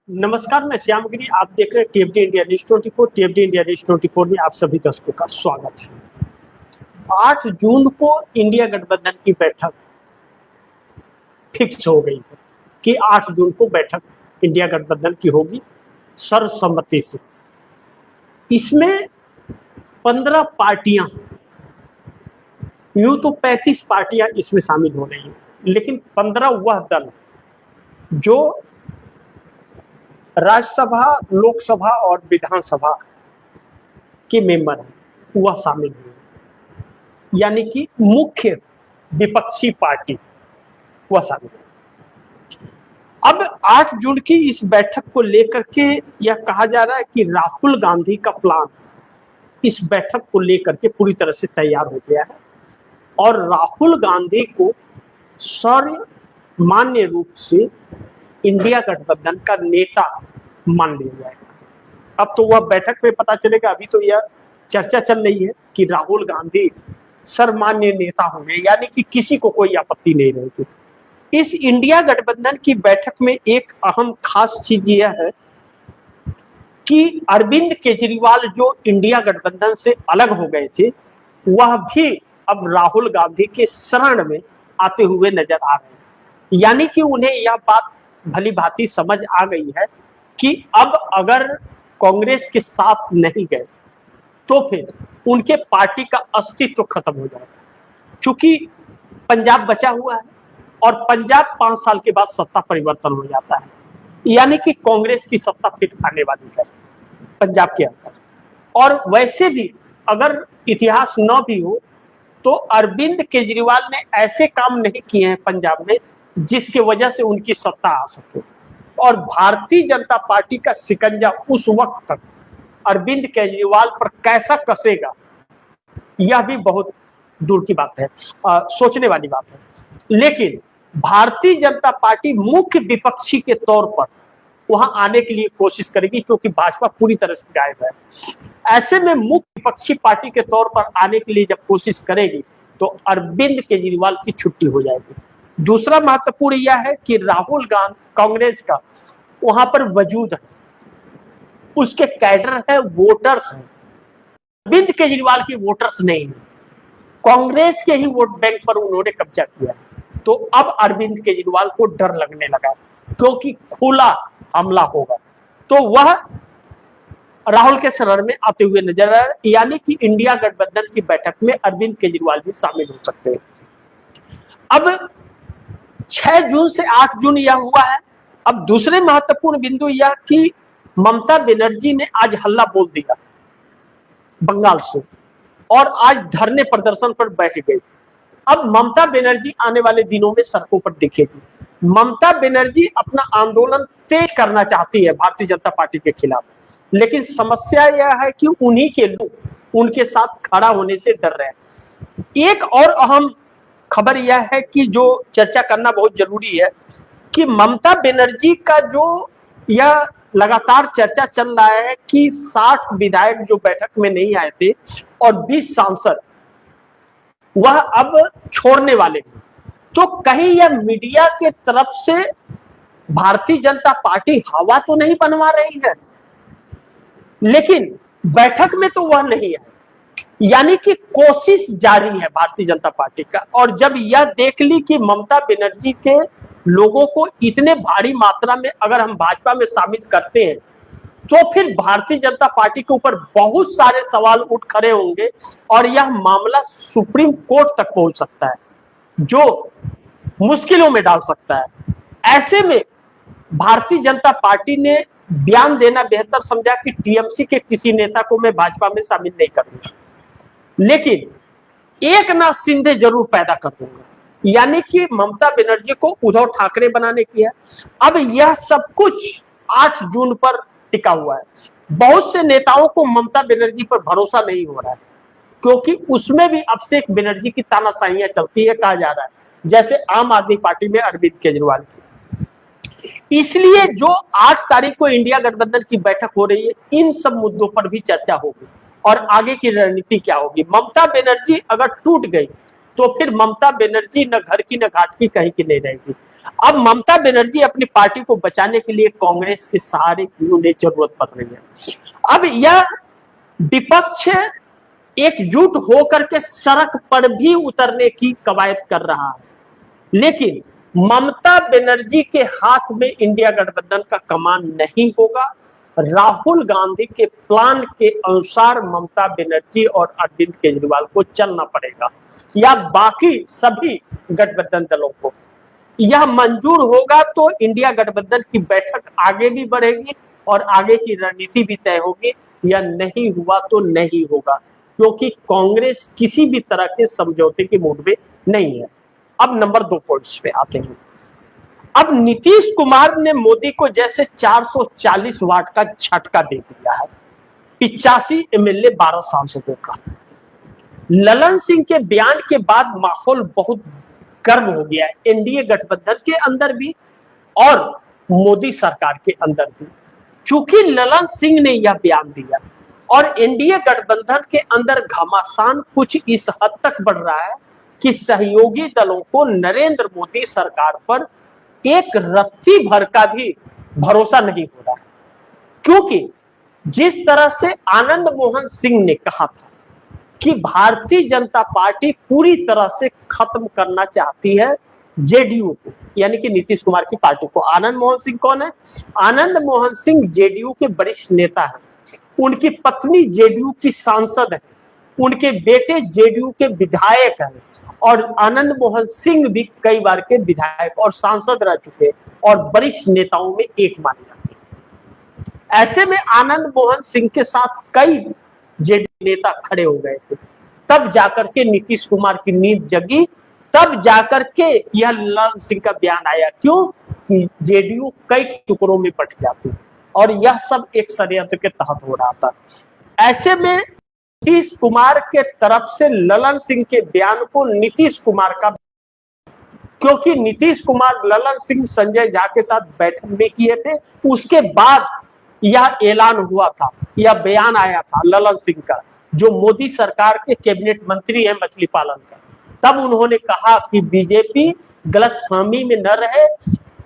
नमस्कार, मैं श्यामगिरी। आप देख रहे हैं टीएफडी इंडिया न्यूज 24। टीएफडी इंडिया न्यूज 24 में आप सभी दर्शकों का स्वागत है। 8 जून को इंडिया गठबंधन की बैठक फिक्स हो गई है कि 8 जून को बैठक इंडिया गठबंधन की होगी सर्वसम्मति से। इसमें 15 पार्टियां, यूं तो 35 पार्टियां इसमें शामिल हो रही हैं, लेकिन 15 वह दल जो राज्यसभा, लोकसभा और विधानसभा के मेंबर हैं वह शामिल हुए, यानी कि मुख्य विपक्षी पार्टी वह शामिल है। अब 8 जून की इस बैठक को लेकर के यह कहा जा रहा है कि राहुल गांधी का प्लान इस बैठक को लेकर के पूरी तरह से तैयार हो गया है और राहुल गांधी को सर्वमान्य रूप से इंडिया गठबंधन का नेता मान लिया जाएगा। अब तो वह बैठक में पता चलेगा। अभी तो यह चर्चा चल रही है कि राहुल गांधी सर्वमान्य नेता होंगे, यानी कि किसी को कोई आपत्ति नहीं रहेगी। इस इंडिया गठबंधन की बैठक में एक अहम खास चीज यह है कि अरविंद केजरीवाल जो इंडिया गठबंधन से अलग हो गए थे, वह भी अब राहुल गांधी के शरण में आते हुए नजर आ रहे हैं। यानी कि उन्हें यह बात भली भांति समझ आ गई है कि अब अगर कांग्रेस के साथ नहीं गए तो फिर उनके पार्टी का अस्तित्व खत्म हो जाएगा। चूंकि पंजाब बचा हुआ है और पंजाब 5 साल के बाद सत्ता परिवर्तन हो जाता है, यानी कि कांग्रेस की सत्ता फिर आने वाली है पंजाब के अंदर। और वैसे भी अगर इतिहास न भी हो तो अरविंद केजरीवाल ने ऐसे काम नहीं किए हैं पंजाब में जिसकी वजह से उनकी सत्ता आ सके। और भारतीय जनता पार्टी का शिकंजा उस वक्त तक अरविंद केजरीवाल पर कैसा कसेगा, यह भी बहुत दूर की बात है, सोचने वाली बात है। लेकिन भारतीय जनता पार्टी मुख्य विपक्षी के तौर पर वहां आने के लिए कोशिश करेगी, क्योंकि भाजपा पूरी तरह से गायब है। ऐसे में मुख्य विपक्षी पार्टी के तौर पर आने के लिए जब कोशिश करेगी तो अरविंद केजरीवाल की छुट्टी हो जाएगी। दूसरा महत्वपूर्ण यह है कि राहुल गांधी कांग्रेस का वहां पर वजूद है, उसके कैडर है, वोटर्स हैं। अरविंद केजरीवाल के वोटर्स नहीं है, कांग्रेस के ही वोट बैंक पर उन्होंने कब्जा किया है। तो अब अरविंद केजरीवाल को डर लगने लगा क्योंकि खुला हमला होगा, तो वह राहुल के शरण में आते हुए नजर आ रहा है। यानी कि इंडिया गठबंधन की बैठक में अरविंद केजरीवाल भी शामिल हो सकते हैं। अब 6 जून से 8 जून यह हुआ है। अब दूसरे महत्वपूर्ण बिंदु यह कि ममता बनर्जी ने आज हल्ला बोल दिया बंगाल से और आज धरने प्रदर्शन पर बैठ गई। अब ममता बनर्जी आने वाले दिनों में सड़कों पर दिखेगी। ममता बनर्जी अपना आंदोलन तेज करना चाहती है भारतीय जनता पार्टी के खिलाफ, लेकिन समस्या यह है कि उन्हीं के लोग उनके साथ खड़ा होने से डर रहे हैं। एक और अहम खबर यह है कि जो चर्चा करना बहुत जरूरी है कि ममता बनर्जी का जो यह लगातार चर्चा चल रहा है कि 60 विधायक जो बैठक में नहीं आए थे और 20 सांसद वह अब छोड़ने वाले हैं, तो कहीं यह मीडिया के तरफ से भारतीय जनता पार्टी हवा तो नहीं बनवा रही है, लेकिन बैठक में तो वह नहीं है। यानी कि कोशिश जारी है भारतीय जनता पार्टी का। और जब यह देख ली कि ममता बनर्जी के लोगों को इतने भारी मात्रा में अगर हम भाजपा में शामिल करते हैं तो फिर भारतीय जनता पार्टी के ऊपर बहुत सारे सवाल उठ खड़े होंगे और यह मामला सुप्रीम कोर्ट तक पहुंच सकता है, जो मुश्किलों में डाल सकता है। ऐसे में भारतीय जनता पार्टी ने बयान देना बेहतर समझा कि टीएमसी के किसी नेता को मैं भाजपा में शामिल नहीं करूंगा, लेकिन एकनाथ शिंदे जरूर पैदा कर दूंगा। यानी कि ममता बनर्जी को उद्धव ठाकरे बनाने की है। अब यह सब कुछ 8 जून पर टिका हुआ है। बहुत से नेताओं को ममता बनर्जी पर भरोसा नहीं हो रहा है, क्योंकि उसमें भी अभिषेक बनर्जी की तानाशाहियां चलती है, कहा जा रहा है, जैसे आम आदमी पार्टी में अरविंद केजरीवाल की। इसलिए जो 8 तारीख को इंडिया गठबंधन की बैठक हो रही है, इन सब मुद्दों पर भी चर्चा होगी और आगे की रणनीति क्या होगी। ममता बनर्जी अगर टूट गई तो फिर ममता बनर्जी न घर की न घाट की कहीं की नहीं रहेगी। अब ममता बनर्जी अपनी पार्टी को बचाने के लिए कांग्रेस के सहारे की उन्हें जरूरत पड़ रही है। अब यह विपक्ष एकजुट होकर के सड़क पर भी उतरने की कवायद कर रहा है, लेकिन ममता बनर्जी के हाथ में इंडिया गठबंधन का कमान नहीं होगा। राहुल गांधी के प्लान के अनुसार ममता बनर्जी और अरविंद केजरीवाल को चलना पड़ेगा, या बाकी सभी गठबंधन दलों को यह मंजूर होगा तो इंडिया गठबंधन की बैठक आगे भी बढ़ेगी और आगे की रणनीति भी तय होगी, या नहीं हुआ तो नहीं होगा, क्योंकि कांग्रेस किसी भी तरह के समझौते के मूड में नहीं है। अब नंबर 2 पॉइंट्स पे आते हैं। अब नीतीश कुमार ने मोदी को जैसे 440 वाट का झटका दे दिया है, 85 एमएलए 12 सांसदों का। ललन सिंह के बयान के बाद माहौल बहुत गर्म हो गया है, एनडीए गठबंधन के अंदर भी और मोदी सरकार के अंदर भी। चूंकि ललन सिंह ने यह बयान दिया और एनडीए गठबंधन के अंदर घमासान कुछ इस हद तक बढ़ रहा है कि सहयोगी दलों को नरेंद्र मोदी सरकार पर एक रत्ती भर का भी भरोसा नहीं हो रहा है, क्योंकि जिस तरह से आनंद मोहन सिंह ने कहा था कि भारतीय जनता पार्टी पूरी तरह से खत्म करना चाहती है जेडीयू को, यानी कि नीतीश कुमार की पार्टी को। आनंद मोहन सिंह कौन है? आनंद मोहन सिंह जेडीयू के वरिष्ठ नेता हैं, उनकी पत्नी जेडीयू की सांसद है, उनके बेटे जेडीयू के विधायक हैं, और आनंद मोहन सिंह भी कई बार के विधायक और सांसद रह चुके और वरिष्ठ नेताओं में एक माने जाते हैं। ऐसे में आनंद मोहन सिंह के साथ कई जेडीयू नेता खड़े हो गए थे, तब जाकर के नीतीश कुमार की नींद जगी, तब जाकर के यह ललन सिंह का बयान आया। क्यों? कि जेडीयू कई टुकड़ों में बट जाती, और यह सब एक षड्यंत्र के तहत हो रहा था। ऐसे में नीतीश कुमार के तरफ से ललन सिंह के बयान को नीतीश कुमार का, क्योंकि नीतीश कुमार ललन सिंह संजय झा के साथ बैठक में किए थे, उसके बाद यह ऐलान हुआ था, यह बयान आया था ललन सिंह का, जो मोदी सरकार के कैबिनेट मंत्री हैं मछली पालन का। तब उन्होंने कहा कि बीजेपी गलतफहमी में न रहे,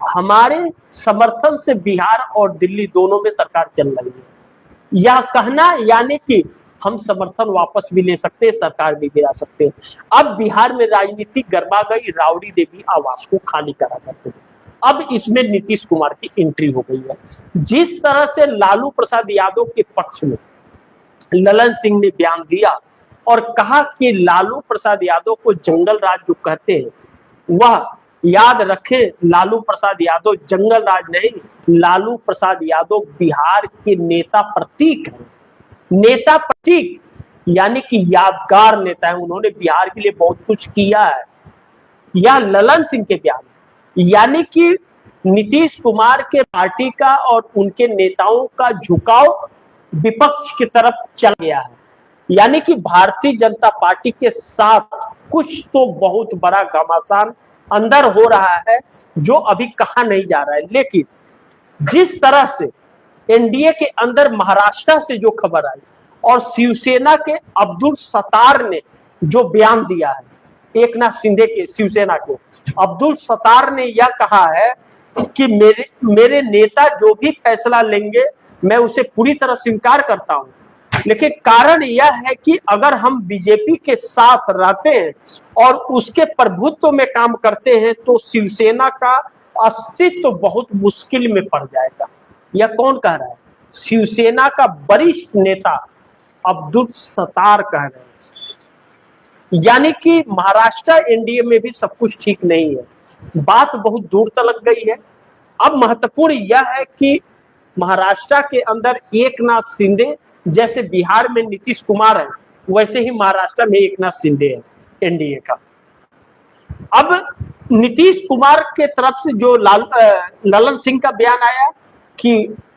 हमारे समर्थन से बिहार और दिल्ली दोनों में सरकार चल रही है। यह कहना यानी कि हम समर्थन वापस भी ले सकते हैं, सरकार भी गिरा सकते हैं। अब बिहार में राजनीति गरमा गई, राबड़ी देवी आवास को खाली करा करते हैं। अब इसमें नीतीश कुमार की एंट्री हो गई है। जिस तरह से लालू प्रसाद यादव के पक्ष में ललन सिंह ने बयान दिया और कहा कि लालू प्रसाद यादव को जंगल राज जो कहते हैं, वह याद रखें, लालू प्रसाद यादव जंगल राज नहीं, लालू प्रसाद यादव बिहार के नेता प्रतीक हैं। नेता प्रतीक यानी कि यादगार नेता है, उन्होंने बिहार के लिए बहुत कुछ किया है। यह ललन सिंह के बयान, यानी कि नीतीश कुमार के पार्टी का और उनके नेताओं का झुकाव विपक्ष की तरफ चल गया है, यानी कि भारतीय जनता पार्टी के साथ कुछ तो बहुत बड़ा घमासान अंदर हो रहा है, जो अभी कहा नहीं जा रहा है। लेकिन जिस तरह से एनडीए के अंदर महाराष्ट्र से जो खबर आई और शिवसेना के अब्दुल सत्तार ने जो बयान दिया है, एकनाथ शिंदे के शिवसेना के अब्दुल सत्तार ने यह कहा है कि मेरे नेता जो भी फैसला लेंगे मैं उसे पूरी तरह स्वीकार करता हूं, लेकिन कारण यह है कि अगर हम बीजेपी के साथ रहते हैं और उसके प्रभुत्व में काम करते हैं तो शिवसेना का अस्तित्व बहुत मुश्किल में पड़ जाएगा। यह कौन कह रहा है? शिवसेना का वरिष्ठ नेता अब्दुल सत्तार कह रहे हैं। यानी कि महाराष्ट्र एनडीए में भी सब कुछ ठीक नहीं है, बात बहुत दूर तक गई है। अब महत्वपूर्ण यह है कि महाराष्ट्र के अंदर एकनाथ शिंदे जैसे बिहार में नीतीश कुमार है, वैसे ही महाराष्ट्र में एकनाथ शिंदे है एनडीए का। अब नीतीश कुमार के तरफ से जो ललन सिंह का बयान आया कि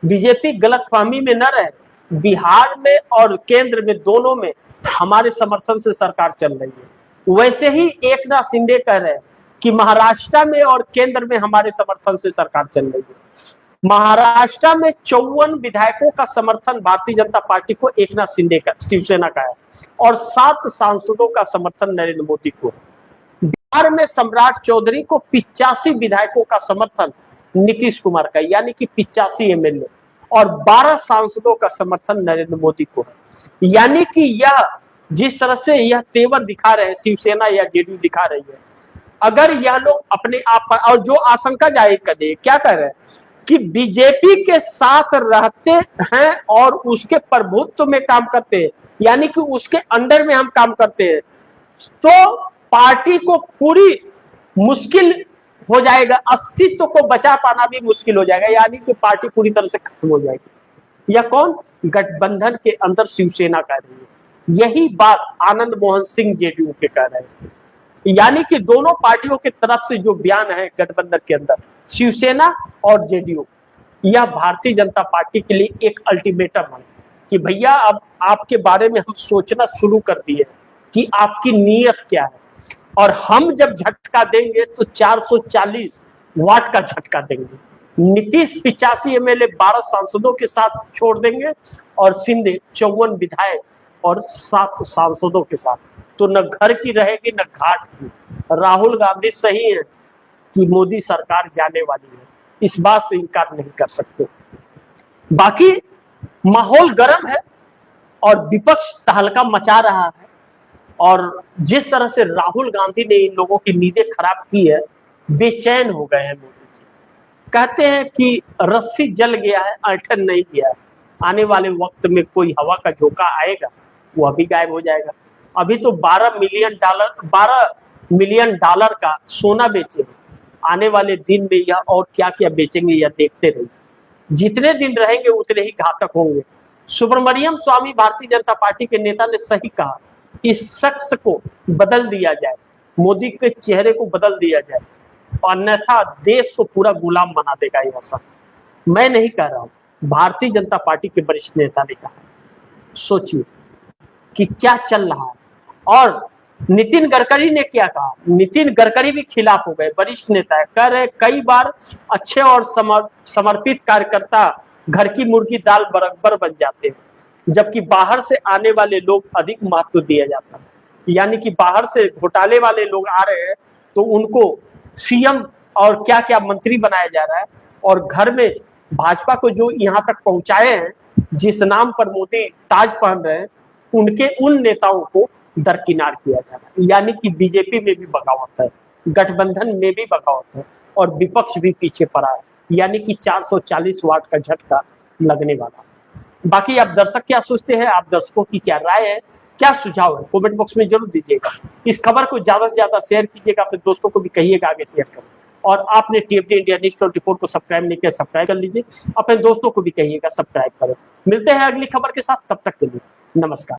बीजेपी गलतफहमी में न रहे, बिहार में और केंद्र में दोनों में हमारे समर्थन से सरकार चल रही है, वैसे ही एकनाथ शिंदे कह रहे हैं कि महाराष्ट्र में और केंद्र में हमारे समर्थन से सरकार चल रही है। महाराष्ट्र में 54 विधायकों का समर्थन भारतीय जनता पार्टी को एकनाथ शिंदे का शिवसेना का है और 7 सांसदों का समर्थन नरेंद्र मोदी को। बिहार में सम्राट चौधरी को 85 विधायकों का समर्थन नीतीश कुमार का, यानी कि 85 एमएलए, और 12 सांसदों का समर्थन नरेंद्र मोदी को है। यानी कि यह जिस तरह से यह तेवर दिखा रहे हैं शिवसेना या जेडीयू दिखा रही है, अगर यह लोग अपने आप पर, और जो आशंका जाहिर कर रहे, क्या कर रहे हैं कि बीजेपी के साथ रहते हैं और उसके प्रभुत्व में काम करते हैं, यानी कि उसके अंडर में हम काम करते हैं, तो पार्टी को पूरी मुश्किल हो जाएगा, अस्तित्व को बचा पाना भी मुश्किल हो जाएगा, यानी कि पार्टी पूरी तरह से खत्म हो जाएगी। यह कौन? गठबंधन के अंदर शिवसेना कह रही है। यही बात आनंद मोहन सिंह जेडीयू के कह रहे थे। यानी कि दोनों पार्टियों की तरफ से जो बयान है गठबंधन के अंदर, शिवसेना और जेडीयू, यह भारतीय जनता पार्टी के लिए एक अल्टीमेटम है कि भैया अब आपके बारे में हम सोचना शुरू कर दिए कि आपकी नीयत क्या है, और हम जब झटका देंगे तो 440 वाट का झटका देंगे। नीतीश 85 एमएलए 12 सांसदों के साथ छोड़ देंगे और शिंदे 54 विधायक और 7 सांसदों के साथ। तो न घर की रहेगी न घाट की। राहुल गांधी सही है कि मोदी सरकार जाने वाली है, इस बात से इनकार नहीं कर सकते। बाकी माहौल गर्म है और विपक्ष तहलका मचा रहा है, और जिस तरह से राहुल गांधी ने इन लोगों की नींदें खराब की है, बेचैन हो गए हैं मोदी जी। कहते हैं कि रस्सी जल गया है, ऐंठन नहीं गया है। आने वाले वक्त में कोई हवा का झोंका आएगा, वो अभी गायब हो जाएगा। अभी तो 12 मिलियन डॉलर का सोना बेचे, आने वाले दिन में यह और क्या क्या बेचेंगे यह देखते रहिए। जितने दिन रहेंगे उतने ही घातक होंगे। सुब्रमण्यम स्वामी भारतीय जनता पार्टी के नेता ने सही कहा, इस शख्स को बदल दिया जाए, मोदी के चेहरे को बदल दिया जाए, अन्यथा देश को पूरा गुलाम बना देगा यह शख्स। मैं नहीं कह रहा हूं, भारतीय जनता पार्टी के वरिष्ठ नेता ने कहा। सोचिए कि क्या चल रहा है। और नितिन गडकरी ने क्या कहा? नितिन गडकरी भी खिलाफ हो गए, वरिष्ठ नेता है, कह रहे कई बार अच्छे और समर्पित कार्यकर्ता घर की मुर्गी दाल बराबर बन जाते हैं, जबकि बाहर से आने वाले लोग अधिक महत्व दिया जाता है। यानी कि बाहर से घोटाले वाले लोग आ रहे हैं तो उनको सीएम और क्या क्या मंत्री बनाया जा रहा है, और घर में भाजपा को जो यहाँ तक पहुंचाए हैं, जिस नाम पर मोदी ताज पहन रहे हैं, उनके उन नेताओं को दरकिनार किया जा रहा है। यानी कि बीजेपी में भी बगावत है, गठबंधन में भी बगावत है, और विपक्ष भी पीछे पड़ा है। यानी कि 440 वाट का झटका लगने वाला है। बाकी आप दर्शक क्या सोचते हैं, आप दर्शकों की क्या राय है, क्या सुझाव है, कमेंट बॉक्स में जरूर दीजिएगा। इस खबर को ज्यादा से ज्यादा शेयर कीजिएगा, अपने दोस्तों को भी कहिएगा आगे शेयर करें। और आपने टीएफडी इंडिया न्यूज़ 24 को सब्सक्राइब नहीं किया, सब्सक्राइब कर लीजिए, अपने दोस्तों को भी कहिएगा सब्सक्राइब करें। मिलते हैं अगली खबर के साथ, तब तक के लिए नमस्कार।